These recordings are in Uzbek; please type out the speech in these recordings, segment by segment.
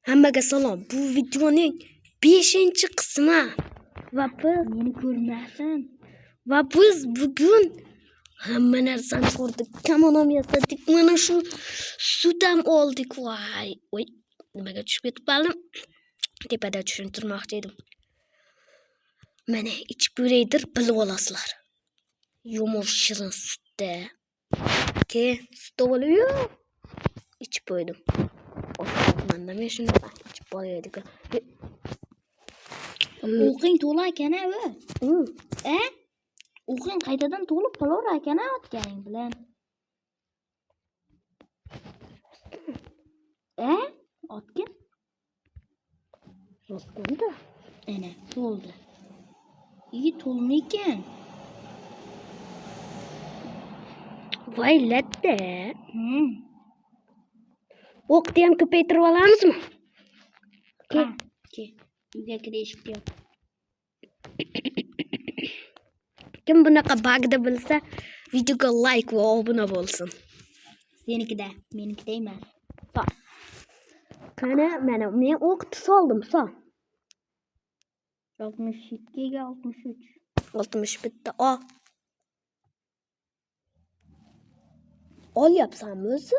Hammaga salom. Bu videoning 5-qismi. Va biz meni ko'rmasin. Va biz bugun hamma narsani ko'rdik. Kamon yasadik. Mana shu sudam oldik. Voy. Voy. Nimaga tushib ketib qoldim? Tepada tushuntirmoqchi edim. Mana ichib ko'raydir, bilib olasizlar. Yomon shirin sutda. Ke, sut oluyor. İçib qo'ydim. Manda men shuni ichib qo'yaydik. O'qing to'la ekan-a, o'qing qaytadan to'lib qolar ekan-a otganing bilan. Otga? Rostanda. Ana, to'ldi. To'lmi ekan. Voy latta. O'qni ham ko'paytirib olamizmi? Ke. Uyga kirishib yo'q. Kim bunaqa bag'da bilsa, videoga like va obuna bo'lsin. Senikida, menikida emas. Qani, mana men o'qni soldim, sol. 62 ga 63. 60 bitta o. Olyapsanmi o'zi?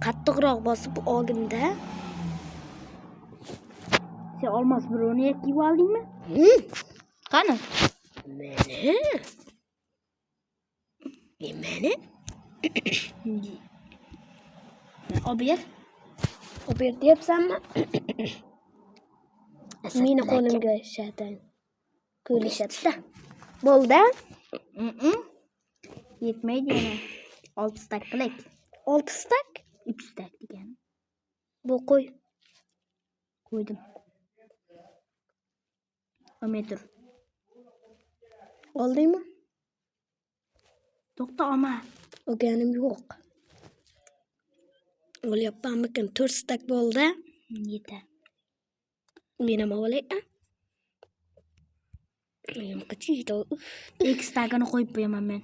Qattiqroq bosib olganda. Sen olmas birovni yakib oldingmi? Qani? Mana. Ober. Ober deyapsanmi? Meni qo'limga shayton. Ko'lishadi. Bo'ldi? Yetmaydi yana. 6 stak qilik. 6 stak? 3 stak degan. Bu qo'y. Qo'ydim. Ometur. Oldingmi? To'xta, olma. O'ganim yo'q. Olyapmanmikin? 4 stak bo'ldi. Yeta. Men ham olay. Men qachiydi. 2 stakini qo'yib qo'yaman men.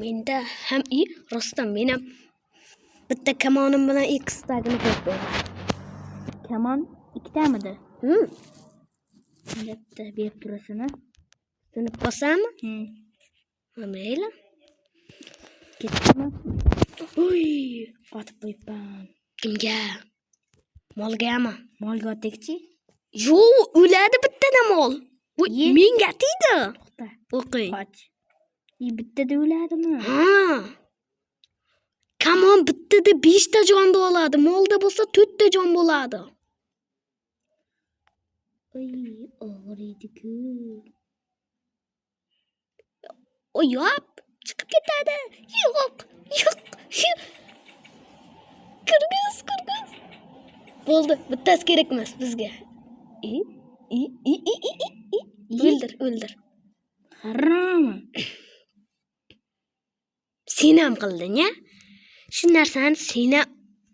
Menda ham rostdan men ham bitta kamonim bilan 2 stakini qo'yib qo'yaman. Kamon 2 tamidi? Bitta berib turasini. Sinib qolsami? Mayli. Ketdimi? Uy, Otib qo'yibman. Kimga? Molgami? Molga otekchi? Yo'q, o'ladi bitta mol. Menga tegdi. To'xta. O'qing. Qoch. Bittada o'ladimi? Kamon bittada 5 ta jonni oladi. Molda bo'lsa 4 ta jon bo'ladi. Og'riydi-ku. Yo'q, chiqib ketadi. Yo'q. Kirg'iz. Bo'ldi, bittasi kerak emas bizga. O'ldir. Harom. Sen ham qilding-a? Shu narsani sen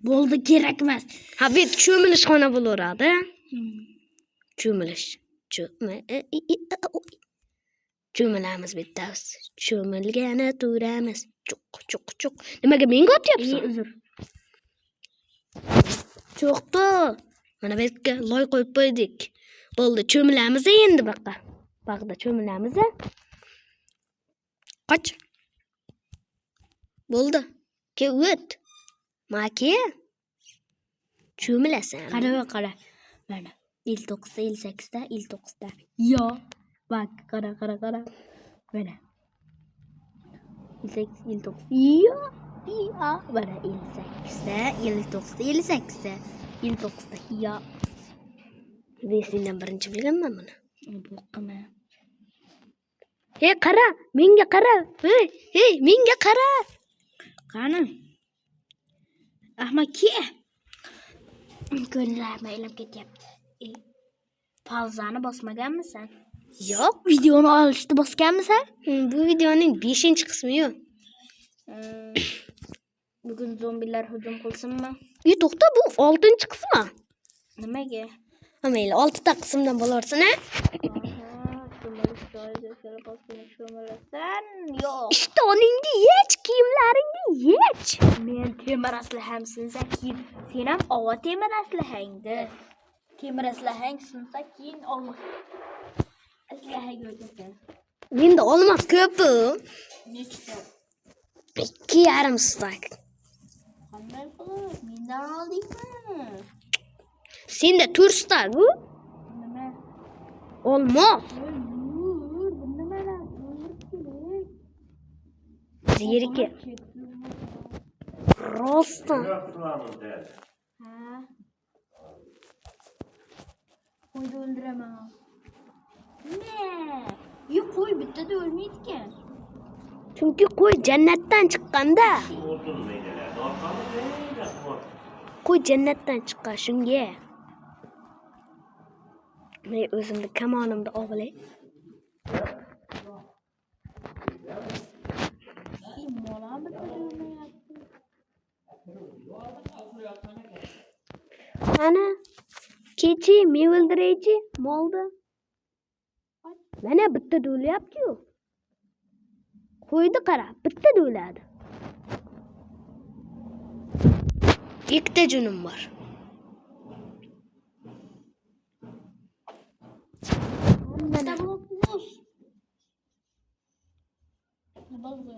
Bo'ldi, kerak emas. Ha, bet cho'milish xona bo'laveradi. Cho'milish. Cho'milamiz bittamiz. Cho'milgani turamiz. Chuq. Nimaga menga otyapsan? Uzr. Cho'qdi. Mana bu yerga loy qo'yib qo'ydik. Bo'ldi, cho'milamiz endi baqa. Bag'da cho'milamiz. Qoch. Bo'ldi. Ke o't. Maki. Cho'milasan. Qara. Mana 59 58 da 59 da. Yo. Bak, qara. Mana. 59. Yo. Mana 58 da 59 58 da 59 da. Yo. Sendan birinchi bilganman buni. Bo'qima. Hey, qara, menga qara. Hey, menga qara. Qani? Ahmad ke? Ko'nglim aylab ketyapti. Pauzani bosmaganmisan? Yo'q, Videoni olishni bosganmisan? bu videoning 5-qismi-yu. Bugun zombilar hujum qilsinmi? To'xta, bu 6-qismi. Nimaga? Mayli, 6 ta qismdan bo'larsin-a? Yo'q. Ishtoningni yech, kiyimlaringni yech. Men temir aslaham sinsa keyin sen ham ova temir aslahangda. Temir aslahang sinsa keyin olmas. Aslahaga o'tasan. Menda olmos ko'p. Nechta? 2,5 stak. Qanday qilib? Mendan oldingmi? Senda 4 stak bu? Nima? Olmos. Yur, bu nimalar? Kerak. Zerikki. Rostdan. Ha? Qo'yni o'ldiraman. Ne? Yo'q, qo'y bittada o'lmaydi ekan. Chunki qo'y jannatdan chiqqanda. Qo'y jannatdan chiqqan shunga. Men o'zimni kamonimni olay. Molam bittada o'lmayapti. Ana kechi men o'ldiraychi molda. Mana bitta o'lyapti-yu. Qo'ydi qara, bitta o'ladi. Ikkita junim bor. Bitta blokimiz. Nima bo'ldi?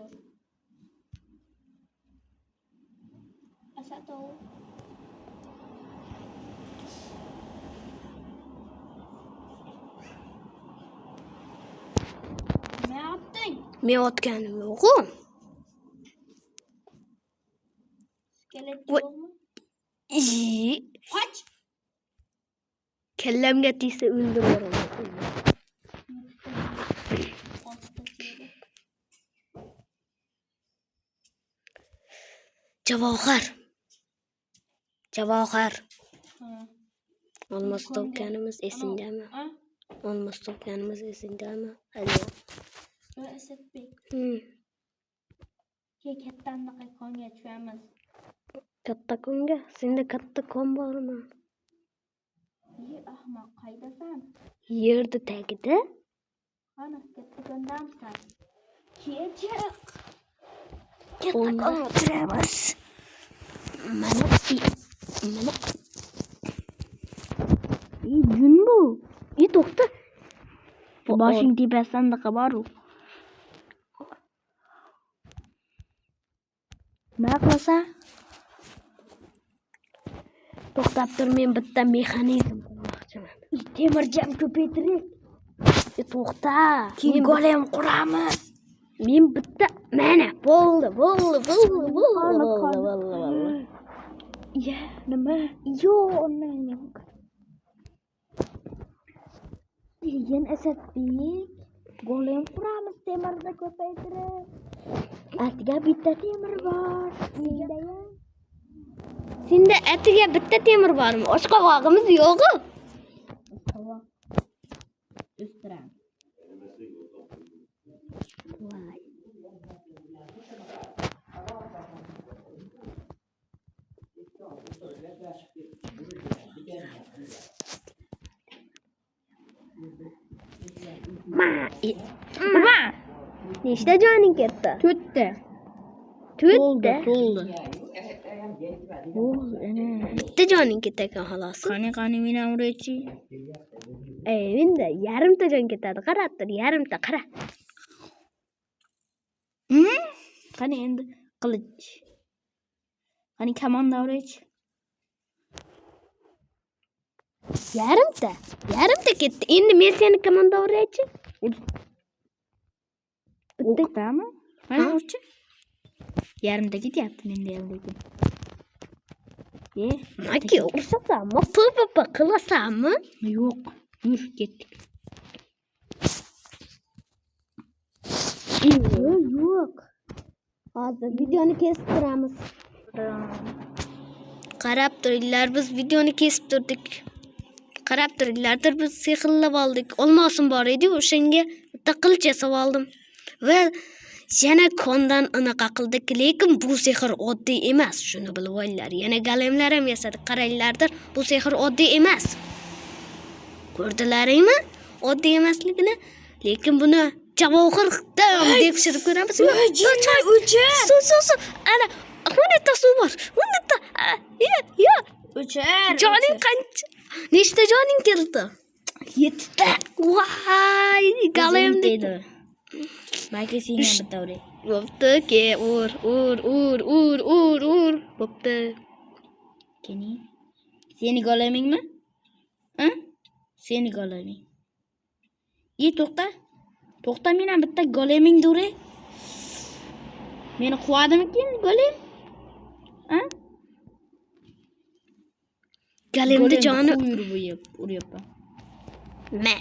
Asato. Nima yaptın? Men otganim yo'q-ku. Skelet Voy. yo'qmi? Qoch. Kellamga tegsa o'ldiraman. Javohir. Olmos topganimiz esingdami? Olmos topganimiz esingdami? Hali. Asadbek. Kattadan qonga tushamiz. Katta konga? Senda katta kon bormi? Ahmoq, qaydasan? Yerda tagida. Ana, katta kondamsan. Kechiq. Katta konga turamiz. Mana. Jun bu. To'xta. Boshing tepasida qabaru. Nima qilsa? To'xtab tur, men bitta mexanizm qurmoqchiman. Temirjam ko'paytiring. To'xta. Keyin golem quramiz. Men bitta mana bo'ldi. Ya, nima? Yo'q, ondan. Keyin Asadbek, golem quramiz temirni ko'paytirib. Atiga bitta temir bor. Senda atiga bitta temir bormi? Oshqovog'imiz yo'q-ku. O'stiram. Voy. Nechta joning ketdi? 4 ta. 4 ta. Bo'ldi. Bitta joning ketgan xolos. Qani meni uraychi. Menda yarimta jon ketadi. Qarab tur, yarimta qara. Qani endi qilich. Qani kamonda uraychi. Yarimta ketdi. Endi men seni kamonda uraychi. Bittami? Qani urchi. Yarimta ketyapti menda ham lekin. Maki ursasanmi? PvP qilasanmi? Yo'q. Yur, ketdik. Yo'q. Hozir videoni kesib turamiz. Qarab turinglar, biz videoni kesib turdik. Qarab turinglar, biz sehrlab oldik. Olmosim bor edi, o'shanga bitta qilich yasab oldim. Va yana kondan anaqa qildik, lekin bu sehr oddiy emas. Shuni bilib olinglar. Yana golemlar ham yasadik. Qaranglardir, bu sehr oddiy emas. Ko'rdilaringmi? Oddiy emasligini. Lekin buni javohir deb pishirib ko'ramiz. O'cha. Suv. Ana, xona su bor. Unda ya. O'char. Joning qancha? Nechta joning keldi? 7ta. Voy, galemni. deydi. Balki sen ham bitta uray. Bo'pti, ke ur. Bo'pti. Keni. Seni golemingmi? Ha? Seni goleming. To'xta. To'xta, men ham bitta golemingni uray. Meni quvadimikin golem? Ha? Galemni joni uryapman. Ma.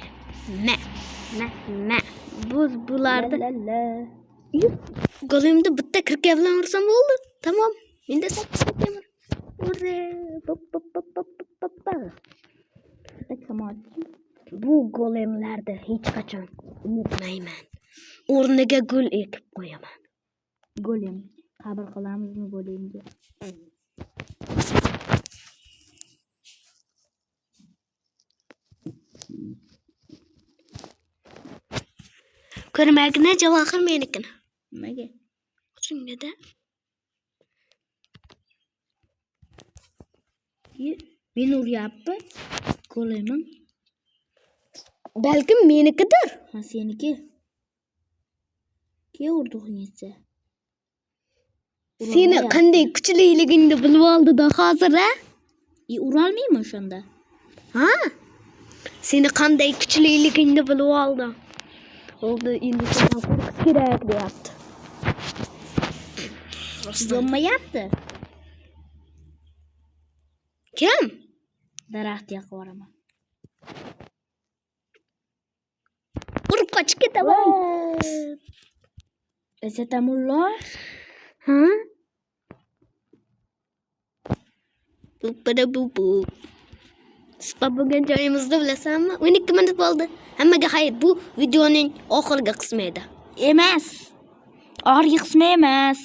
Bularni La. golemni bitta kirka bilan ursam bo'ldi. Tamam. Menda 8 temir. Ure. Bu golemlarni hech qachon unutmayman. O'rniga gul ekib qo'yaman. Golem. Qabr qilamizmi golemga? Ko'rmagina javohir menikini. Nimaga? Shungada. Meni uryapti. Golemim. Balkim menikidir. Ha, seniki. Ke urduqningcha. Seni qanday kuchliligingni bilib oldi-da hozir, ha? Urolmaymi o'shanda? Ha? Seni qanday kuchliligingni bilib oldi. Oldi, endi sendan qo'rqish kerak deyapti. Yonmayapti. Kim? Daraxtga qo'raman. Urib qochib ketaman. Esatamullo. Ha? Bu. Spa bo'lgan joyimizni bilasanmi? 12 minut bo'ldi. Hammaga xayr. Bu videoning oxirgi qismi edi. Emas. Oxirgi qismi emas.